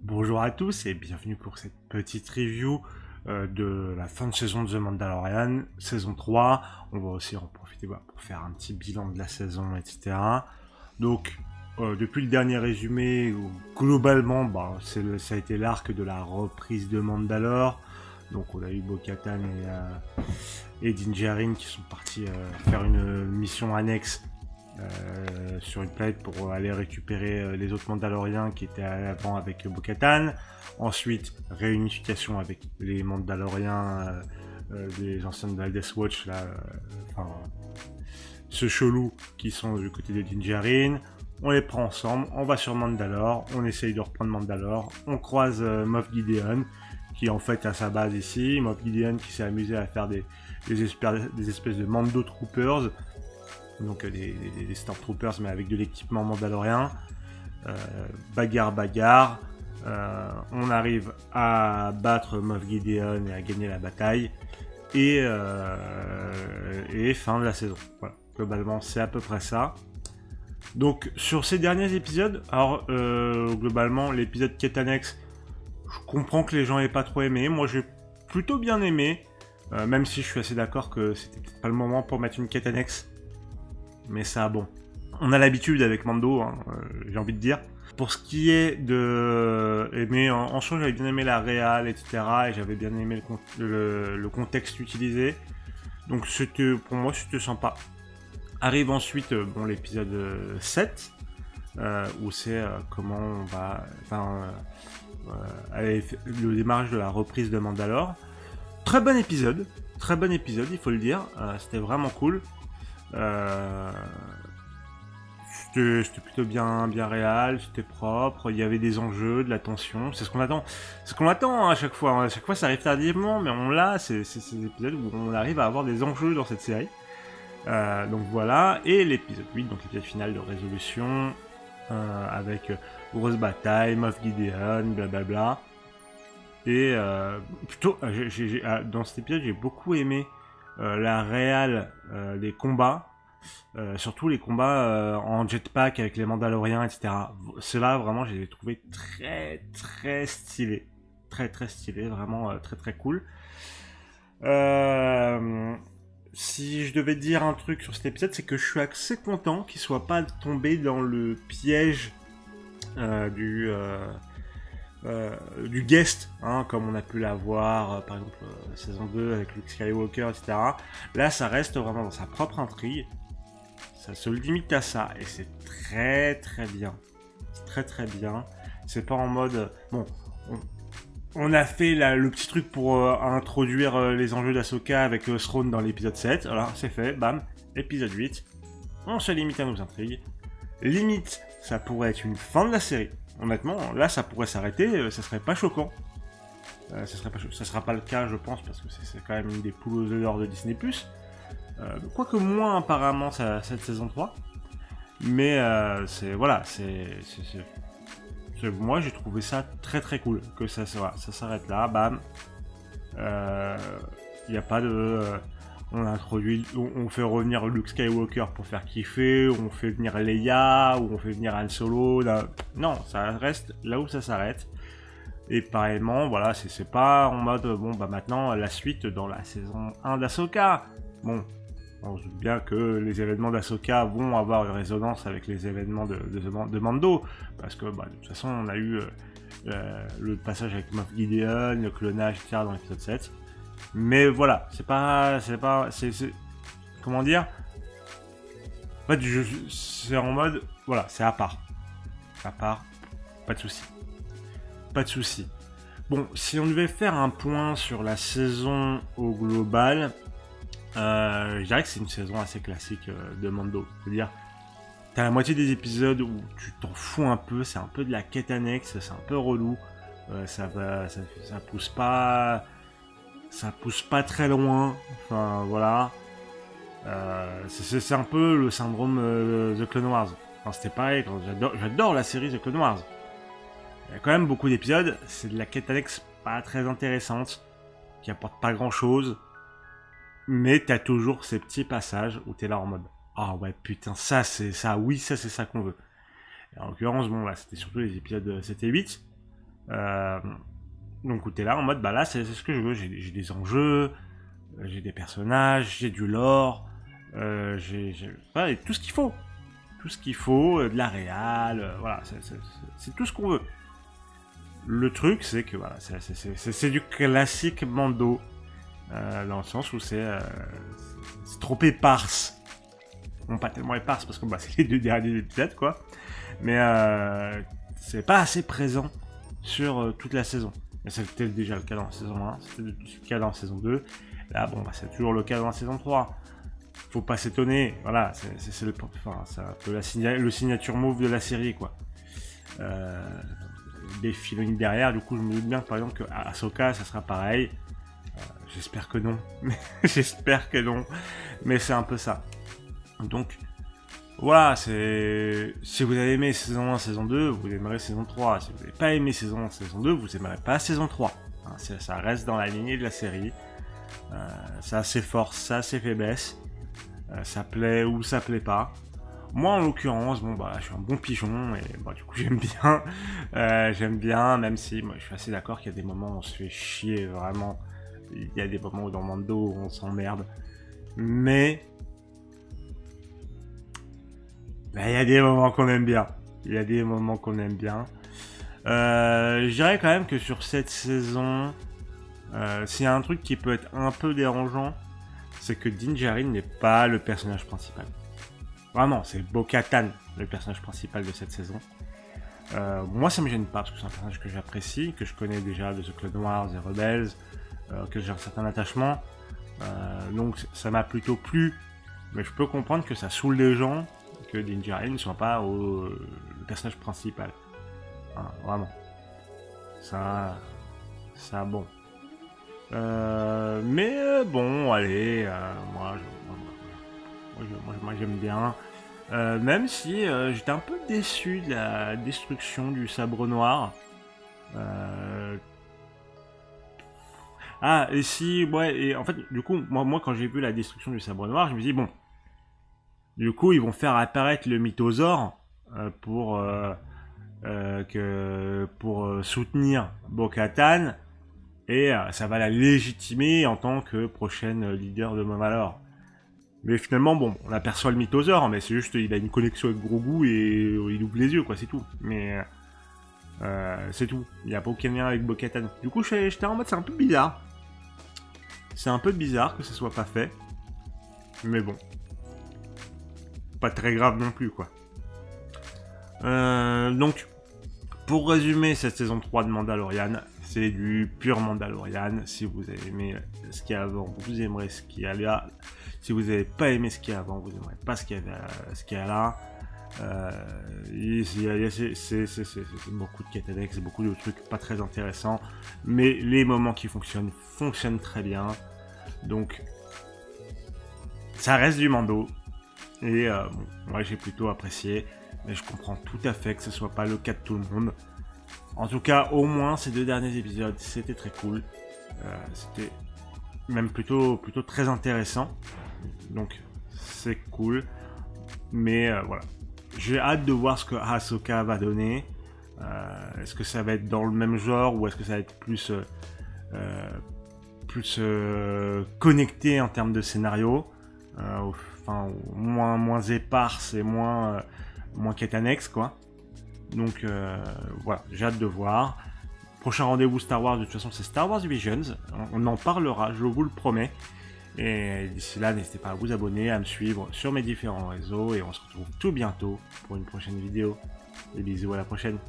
Bonjour à tous et bienvenue pour cette petite review de la fin de saison de The Mandalorian, saison 3. On va aussi en profiter pour faire un petit bilan de la saison, etc. Donc, depuis le dernier résumé, globalement, ça a été l'arc de la reprise de Mandalore. Donc, on a eu Bo-Katan et Din Djarin qui sont partis faire une mission annexe sur une planète pour aller récupérer les autres Mandaloriens qui étaient avant avec Bo-Katan. Ensuite, réunification avec les Mandaloriens des anciens de la Death Watch, là, ce chelou qui sont du côté de Din Djarin. On les prend ensemble, on va sur Mandalore, on essaye de reprendre Mandalore, on croise Moff Gideon, qui en fait a sa base ici. Moff Gideon qui s'est amusé à faire des espèces de Mando Troopers, donc des Stormtroopers mais avec de l'équipement mandalorien. Bagarre, on arrive à battre Moff Gideon et à gagner la bataille, et fin de la saison. Voilà, globalement c'est à peu près ça. Donc sur ces derniers épisodes, alors globalement l'épisode quête annexe, je comprends que les gens aient pas trop aimé, moi j'ai plutôt bien aimé, même si je suis assez d'accord que c'était peut-être pas le moment pour mettre une quête annexe. Mais ça, bon, on a l'habitude avec Mando, hein, j'ai envie de dire. Pour ce qui est de aimer, en soi, j'avais bien aimé la réal, etc. Et j'avais bien aimé le contexte utilisé. Donc pour moi, c'était sympa. Arrive ensuite, l'épisode 7, où c'est comment on va... le démarrage de la reprise de Mandalore. Très bon épisode, il faut le dire. C'était vraiment cool. C'était plutôt bien réel, c'était propre, il y avait des enjeux, de la tension, c'est ce qu'on attend. C'est ce qu'on attend, hein, à chaque fois. À chaque fois ça arrive tardivement, mais on l'a, c'est ces épisodes où on arrive à avoir des enjeux dans cette série. Donc voilà, et l'épisode 8, donc l'épisode final de résolution, avec grosse bataille, Moff Gideon, blablabla. Et plutôt, dans cet épisode j'ai beaucoup aimé la réal des combats, surtout les combats en jetpack avec les Mandaloriens, etc. Ceux-là, vraiment, je les ai trouvés très stylés. Très stylés, vraiment très cool. Si je devais dire un truc sur cet épisode, c'est que je suis assez content qu'il soit pas tombé dans le piège du guest, hein, comme on a pu l'avoir par exemple saison 2 avec Luke Skywalker, etc. Là ça reste vraiment dans sa propre intrigue, ça se limite à ça et c'est très bien, c'est très bien. C'est pas en mode bon, on a fait le petit truc pour introduire les enjeux d'Ahsoka avec Thrawn dans l'épisode 7, voilà, c'est fait, bam. Épisode 8, on se limite à nos intrigues, limite ça pourrait être une fin de la série. Honnêtement, là, ça pourrait s'arrêter, ça serait pas choquant. Ça sera pas le cas, je pense, parce que c'est quand même une des poules aux œufs d'or de Disney+. Quoique moins, apparemment, cette saison 3. Mais, moi, j'ai trouvé ça très cool, que ça s'arrête là, bam. Y a pas de... on fait revenir Luke Skywalker pour faire kiffer, on fait venir Leia, ou on fait venir Han Solo. Là. Non, ça reste là où ça s'arrête. Et pareillement, voilà, c'est pas en mode, maintenant, la suite dans la saison 1 d'Ahsoka. Bon, on se doute bien que les événements d'Ahsoka vont avoir une résonance avec les événements de Mando. Parce que, de toute façon, on a eu le passage avec Moff Gideon, le clonage, etc. dans l'épisode 7. Mais voilà, comment dire, en fait, c'est en mode, voilà, c'est à part, pas de souci. Bon, si on devait faire un point sur la saison au global, je dirais que c'est une saison assez classique de Mando. C'est-à-dire, t'as la moitié des épisodes où tu t'en fous un peu, c'est un peu de la quête annexe, c'est un peu relou, ça pousse pas... Ça pousse pas très loin, enfin voilà. C'est un peu le syndrome The Clone Wars. Enfin, c'était pareil, j'adore la série The Clone Wars. Il y a quand même beaucoup d'épisodes, c'est de la quête annexe pas très intéressante, qui apporte pas grand chose, mais t'as toujours ces petits passages où t'es là en mode ah ouais putain, ça c'est ça, oui ça c'est ça qu'on veut. Et en l'occurrence, bon là c'était surtout les épisodes 7 et 8. Donc où t'es là en mode, bah là c'est ce que je veux, j'ai des enjeux, j'ai des personnages, j'ai du lore, j'ai ouais, tout ce qu'il faut. Tout ce qu'il faut, de la réal, voilà, c'est tout ce qu'on veut. Le truc, c'est que voilà, c'est du classique Mando, dans le sens où c'est trop éparse. Bon, pas tellement éparse parce que bah, c'est les 2 derniers épisodes, quoi. Mais c'est pas assez présent sur toute la saison. Et c'était déjà le cas dans la saison 1, c'était le cas dans la saison 2. Là, bon, bah, c'est toujours le cas dans la saison 3. Faut pas s'étonner, voilà, c'est un peu le signature move de la série, quoi. Des Filoni derrière, du coup, je me doute bien que par exemple, que Ahsoka, ça sera pareil. J'espère que non. J'espère que non. Mais c'est un peu ça. Donc, voilà, si vous avez aimé saison 1, saison 2, vous aimerez saison 3. Si vous n'avez pas aimé saison 1, saison 2, vous aimerez pas saison 3. Hein, ça reste dans la lignée de la série. Ça a ses forces, ça a ses faiblesses. Ça plaît ou ça plaît pas. Moi, en l'occurrence, bon, bah, je suis un bon pigeon et bah, du coup, j'aime bien. J'aime bien, même si moi, je suis assez d'accord qu'il y a des moments où on se fait chier, vraiment. Il y a des moments où dans Mando, on s'emmerde. Mais bah, il y a des moments qu'on aime bien. Il y a des moments qu'on aime bien. Je dirais quand même que sur cette saison, s'il y a un truc qui peut être un peu dérangeant, c'est que Din Djarin n'est pas le personnage principal. Vraiment, c'est Bo-Katan, le personnage principal de cette saison. Moi, ça me gêne pas, parce que c'est un personnage que j'apprécie, que je connais déjà de The Clone Wars et Rebels, que j'ai un certain attachement. Donc, ça m'a plutôt plu. Mais je peux comprendre que ça saoule les gens, que Din Djarin ne soit pas le personnage principal. Hein, vraiment. Ça bon. Mais bon, allez, moi j'aime bien. Même si j'étais un peu déçu de la destruction du sabre noir. Ah, et si, ouais, et en fait, du coup, moi quand j'ai vu la destruction du sabre noir, je me dis, bon, du coup, ils vont faire apparaître le mythosaure pour soutenir Bo-Katan. Et ça va la légitimer en tant que prochaine leader de Mandalore. Mais finalement, bon, on aperçoit le mythosaure, mais c'est juste, il a une connexion avec Grogu et il ouvre les yeux, quoi, c'est tout. Mais c'est tout. Il n'y a pas aucun lien avec Bo-Katan. Du coup, j'étais en mode, c'est un peu bizarre. C'est un peu bizarre que ça soit pas fait. Mais bon. Pas très grave non plus, quoi. Donc, pour résumer cette saison 3 de Mandalorian, c'est du pur Mandalorian. Si vous avez aimé ce qu'il y a avant, vous aimerez ce qu'il y a là. Si vous n'avez pas aimé ce qu'il y a avant, vous n'aimerez pas ce qu'il y a là. C'est beaucoup de quêtes annexes, beaucoup de trucs pas très intéressants. Mais les moments qui fonctionnent très bien. Donc, ça reste du Mando. Et bon, moi j'ai plutôt apprécié. Mais je comprends tout à fait que ce soit pas le cas de tout le monde. En tout cas, au moins, ces 2 derniers épisodes, c'était très cool. C'était même plutôt très intéressant. Donc, c'est cool. Mais voilà. J'ai hâte de voir ce que Ahsoka va donner. Est-ce que ça va être dans le même genre ou est-ce que ça va être plus connecté en termes de scénario, enfin moins éparse et moins quête annexe, quoi. Donc voilà, j'ai hâte de voir. Prochain rendez-vous Star Wars, de toute façon c'est Star Wars Visions, on en parlera, je vous le promets. Et d'ici là, n'hésitez pas à vous abonner, à me suivre sur mes différents réseaux, et on se retrouve tout bientôt pour une prochaine vidéo. Des bisous, à la prochaine.